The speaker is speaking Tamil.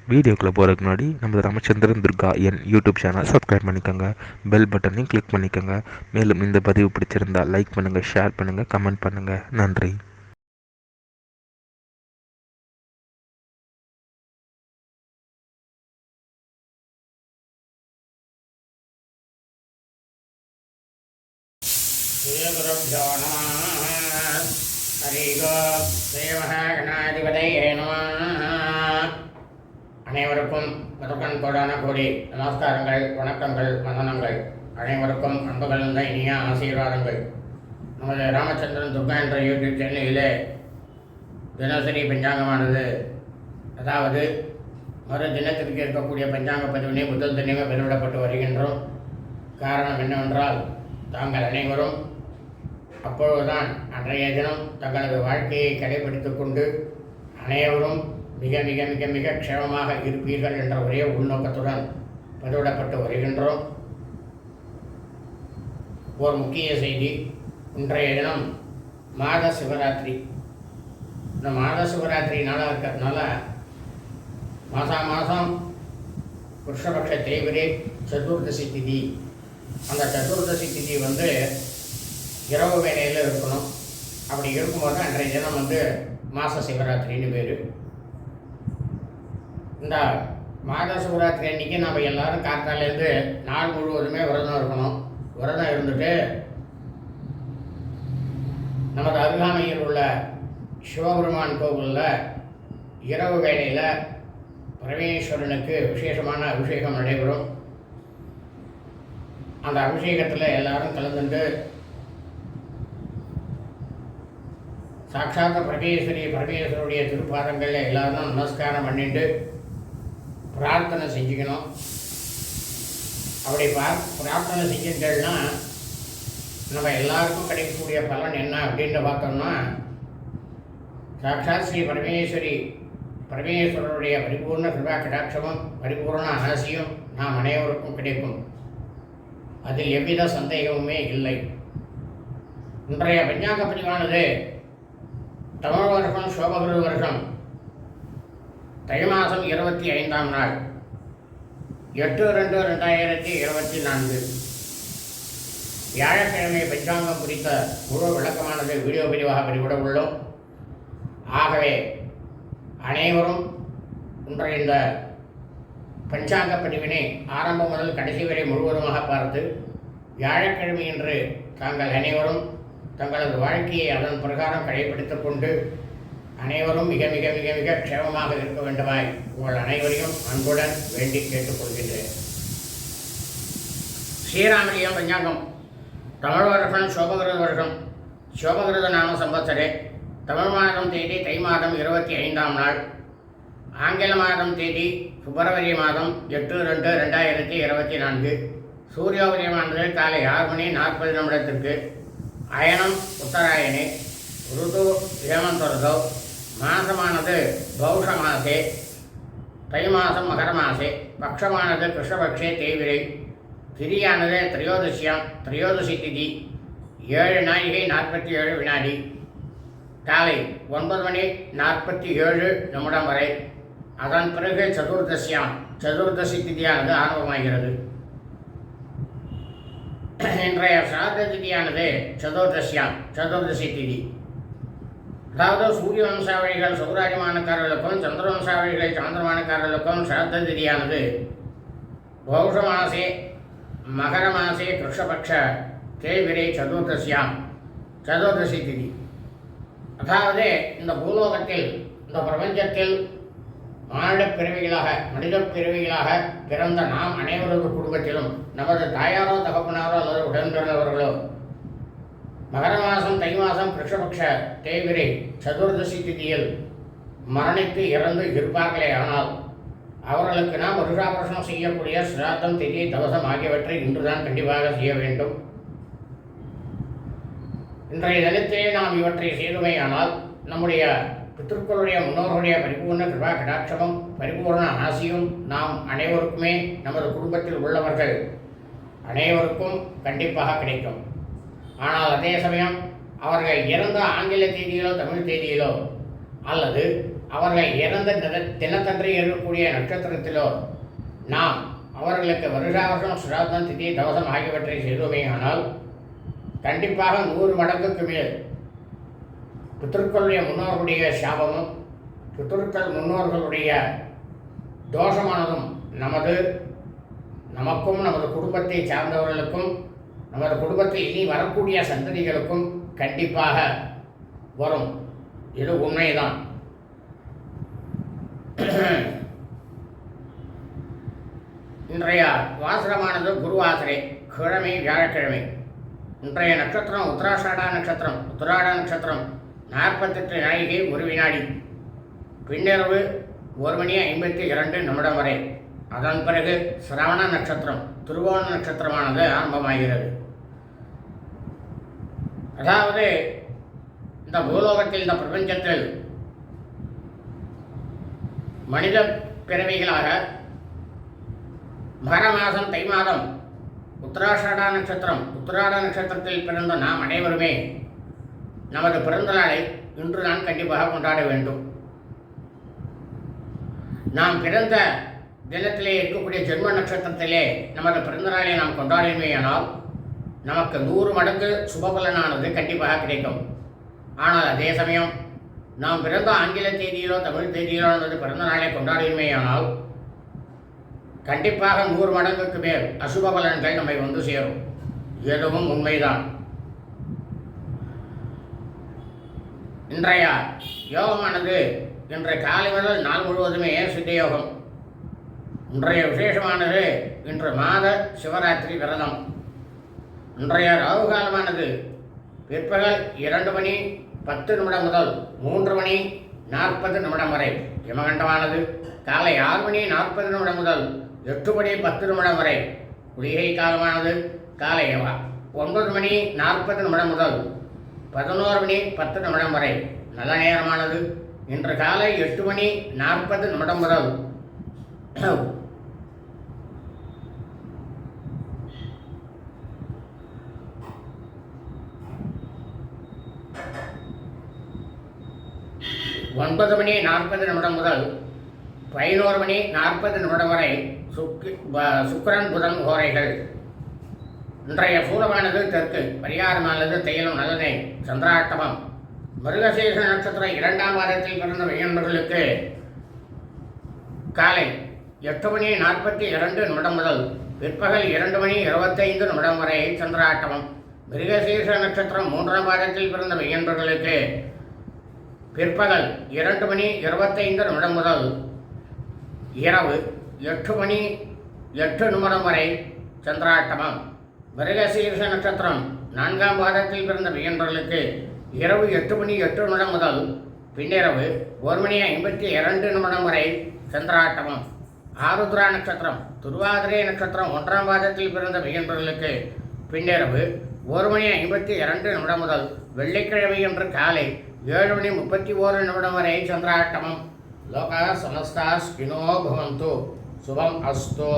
வீடியோக்குள்ளே போகிறதுக்கு முன்னாடி நம்ம ராமச்சந்திரன் துர்கா என் யூடியூப் சேனல் சப்ஸ்கிரைப் பண்ணிக்கோங்க, பெல் பட்டனையும் கிளிக் பண்ணிக்கோங்க. மேலும் இந்த பதிவு பிடிச்சிருந்தால் லைக் பண்ணுங்கள், ஷேர் பண்ணுங்கள், கமெண்ட் பண்ணுங்கள். நன்றி. ஸ்ரீகுருப்யோ நமः. ஹரி ஓம். ஸ்ரீ மகாகணாதிபதியே நமः. அனைவருக்கும் முதற்கண் கோடான கோடி நமஸ்காரங்கள், வணக்கங்கள், வந்தனங்கள். அனைவருக்கும் அன்பு கலந்த இனிய ஆசீர்வாதங்கள். நமது ராமச்சந்திரன் துர்கா என்ற யூடியூப் சேனலிலே தினசரி பஞ்சாங்கமானது, அதாவது மறு தினத்திற்கு இருக்கக்கூடிய பஞ்சாங்க பதிவினை முதல் தினமே பதிவிடப்பட்டு வருகின்றோம். காரணம் என்னவென்றால், தாங்கள் அனைவரும் அப்பொழுதுதான் அன்றைய தினம் தங்களது வாழ்க்கையை கடைபிடித்து கொண்டு அனைவரும் மிக மிக மிக மிக க்ஷேமமாக இருப்பீர்கள் என்ற ஒரே உள்நோக்கத்துடன் பதிவிடப்பட்டு வருகின்றோம். ஒரு முக்கிய செய்தி, இன்றைய தினம் மாத சிவராத்திரி. இந்த மாத சிவராத்திரி நாளாக இருக்கிறதுனால மாதம் கிருஷ்ணபக்ஷ தேய்பிரை சதுர்தசி திதி. அந்த சதுர்தசி திதி இரவு வேளையில் இருக்கணும். அப்படி இருக்கும்போது அன்றைய தினம் மாத சிவராத்திரின்னு பேர். இந்த மாத சிவராத்திரி அன்றைக்கி நம்ம எல்லோரும் காத்தாலேருந்து நாள் முழுவதுமே விரதம் இருக்கணும். விரதம் இருந்துட்டு நமது அருகாமையில் உள்ள சிவபெருமான் கோவிலில் இரவு வேளையில் பரமேஸ்வரனுக்கு விசேஷமான அபிஷேகம் நடைபெறும். அந்த அபிஷேகத்தில் எல்லாரும் கலந்துட்டு சாட்சாத் பரமேஸ்வருடைய திருப்பாதங்களில் எல்லாரும் நமஸ்காரம் பண்ணிட்டு பிரார்த்தனை செஞ்சுக்கணும். அப்படி பிரார்த்தனை செஞ்சுட்டேன்னா நம்ம எல்லாருக்கும் கிடைக்கக்கூடிய பலன் என்ன அப்படின்னு பார்த்தோம்னா, சாட்சாத் ஸ்ரீ பரமேஸ்வரருடைய பரிபூர்ண கிருபா கடாட்சமும் பரிபூர்ண ஆசியும் நாம் அனைவருக்கும் கிடைக்கும். அதில் எவ்வித சந்தேகமுமே இல்லை. இன்றைய பஞ்சாங்க பதிவானது தமிழ் வருஷம் சோபகிரு வருஷம் தை மாதம் 25ஆம் நாள் 8/2/2024 வியாழக்கிழமை பஞ்சாங்கம் குறித்த முழு விளக்கமானது வீடியோ பதிவாக பதிவிட உள்ளோம். ஆகவே அனைவரும் இன்றைய இந்த பஞ்சாங்க பதிவினை ஆரம்பம் முதல் கடைசி வரை முழுவதுமாக பார்த்து வியாழக்கிழமை என்று தாங்கள் அனைவரும் தங்களது வாழ்க்கையை அதன் பிரகாரம் கடைபிடித்துக் கொண்டு அனைவரும் மிக மிக மிக மிக க்ஷேமமாக இருக்க வேண்டுமாய் உங்கள் அனைவரையும் அன்புடன் வேண்டி கேட்டுக்கொள்கின்றேன். ஸ்ரீராமலியம் பஞ்சாங்கம் தமிழ் வருஷம் சோபகிருத நாம சம்பத்சரே தமிழ் மாதம் தேதி தை மாதம் 25ஆம் நாள், ஆங்கில மாதம் தேதி பிப்ரவரி மாதம் 8/2/2024. சூரியோதயமானது காலை 6:40 அயனம் உத்தராயணே, ருது ஹேமந்த ருதோ, மாசமானது பௌஷ மாசே, தை மாதம் மகர மாசே, பக்ஷமானது கிருஷ்ணபக்ஷே தேய்பிரை, திதியானது திரையோதசி திதி, 7:47 வினாடி, காலை 9:47 வரை. அதன் பிறகு சதுர்தசி திதியானது ஆரம்பமாகிறது. இன்றைய சாத திதியானது சதுர்தசி திதி. அதாவது சூரிய வம்சாவளிகள் சௌராஜமானக்காரர்களுக்கும் சந்திர வம்சாவளிகள் சாந்திரமானக்காரர்களுக்கும் சாத திதியானது பௌஷ மாசே மகர மாசே கிருஷ்ணபக்ஷ தேய்பிரை சதுர்தசி திதி. அதாவது இந்த பூலோகத்தில், இந்த பிரபஞ்சத்தில் மனித பிறவிகளாக பிறந்த நாம் அனைவரது குடும்பத்திலும் நமது தாயாரோ தகப்பனாரோ அல்லது உடன்பிறந்தவர்களோ மகர மாதம் தை மாதம் கிருஷ்ணபக்ஷ தேய்பிரை சதுர்தசி திதியில் மரணித்து இறந்து இருப்பார்களே. ஆனால் அவர்களுக்கு நாம் வருஷாபருஷம் செய்யக்கூடிய சிராத்தம், திதி, தவசம் ஆகியவற்றை இன்றுதான் கண்டிப்பாக செய்ய வேண்டும். இன்றைய தினத்திலே நாம் இவற்றை செய்துமையானால் நம்முடைய பித்திருக்களுடைய முன்னோர்களுடைய பரிபூர்ண கிருபா கடாட்சமும் பரிபூர்ண ஆசியும் நாம் அனைவருக்குமே, நமது குடும்பத்தில் உள்ளவர்கள் அனைவருக்கும் கண்டிப்பாக கிடைக்கும். ஆனால் அதே சமயம் அவர்கள் இறந்த ஆங்கில தேதியிலோ தமிழ் தேதியிலோ அல்லது அவர்கள் இறந்த தினத்தன்று இருக்கக்கூடிய நட்சத்திரத்திலோ நாம் அவர்களுக்கு வருஷாவருஷம் சிராதம் திதி தவசம் ஆகியவற்றை செய்தோமே ஆனால் கண்டிப்பாக 100 மடங்குக்கு மேல் பித்திருக்களுடைய முன்னோர்களுடைய சாபமும் பித்திருக்கள் முன்னோர்களுடைய தோஷமானதும் நமக்கும் நமது குடும்பத்தை சார்ந்தவர்களுக்கும் நமது குடும்பத்தில் இனி வரக்கூடிய சந்ததிகளுக்கும் கண்டிப்பாக வரும். இது உண்மைதான். இன்றைய வாசகமானது குருவாசரை, கிழமை வியாழக்கிழமை. இன்றைய நட்சத்திரம் உத்தராஷாடா நட்சத்திரம். உத்தராடா நட்சத்திரம் 48 நாழிகை 1 வினாடி, பின்னிரவு 1:52 வரை. அதன் பிறகு சிரவண நட்சத்திரம், திருவோண நட்சத்திரமானது ஆரம்பமாகிறது. அதாவது இந்த பூலோகத்தில், இந்த பிரபஞ்சத்தில் மனித பிறவிகளாக மகர மாதம் தை மாதம் உத்தராஷாடா நட்சத்திரம், உத்தராட நட்சத்திரத்தில் பிறந்த நாம் அனைவருமே நமது பிறந்த நாளை இன்று நான் கண்டிப்பாக கொண்டாட வேண்டும். நாம் பிறந்த தினத்திலே இருக்கக்கூடிய ஜென்ம நட்சத்திரத்திலே நமது பிறந்த நாளை நாம் கொண்டாடினோமேயானால் நமக்கு 100 மடங்கு சுபபலனானது கண்டிப்பாக கிடைக்கும். ஆனால் அதே சமயம் நாம் பிறந்த ஆங்கில தேதியிலோ தமிழ் தேதியிலோ நமது பிறந்த நாளை கொண்டாடினோமேயானால் கண்டிப்பாக 100 மடங்குக்கு மேல் அசுப பலன்கள் நம்மை வந்து சேரும். எதுவும் உண்மைதான். இன்றைய யோகமானது இன்றைய காலை முதல் நாள் முழுவதுமே சித்த யோகம். இன்றைய விசேஷமானது இன்று மாத சிவராத்திரி விரதம். இன்றைய ராகு காலமானது பிற்பகல் 2:10 முதல் 3:40 வரை. யமகண்டமானது காலை 6:40 முதல் 8:10 வரை. குளிகை காலமானது காலை 9:40 முதல் 11:10 வரை. நல்ல நேரமானது இன்று காலை 8:40 முதல் 9:40 முதல் 11:40 வரை சுக்கிரன் புதன் ஹோரைகள். இன்றைய சூலமானது தெற்கு, பரிகாரமானது தைலம் நல்லெண்ணெய், சந்திராட்டமம். மிருகசீர்ஷ நட்சத்திரம் 2ஆம் வாரத்தில் பிறந்த மையன்பர்களுக்கு காலை 8:42 முதல் பிற்பகல் 2:25 வரை சந்திராட்டமம். மிருகசீர்ஷ நட்சத்திரம் 3ஆம் வாரத்தில் பிறந்த மையன்பர்களுக்கு பிற்பகல் 2:25 முதல் இரவு 8:08 வரை சந்திராட்டமம். மிருகசீர்ஷ நட்சத்திரம் 4ஆம் பாதத்தில் பிறந்த மையன்பர்களுக்கு இரவு 8:08 முதல் பின்னிரவு 1:52 வரை சந்திராட்டமம். ஆருத்ரா நட்சத்திரம், திருவாதிரை நட்சத்திரம் 1ஆம் பாதத்தில் பிறந்த மையன்பர்களுக்கு பின்னிரவு 1:52 முதல் வெள்ளிக்கிழமை என்று காலை 7:31 வரை சந்திராட்டமம். லோகா சமஸ்தா ஸ்கினோ பவந்து. சுபம் அஸ்தோ.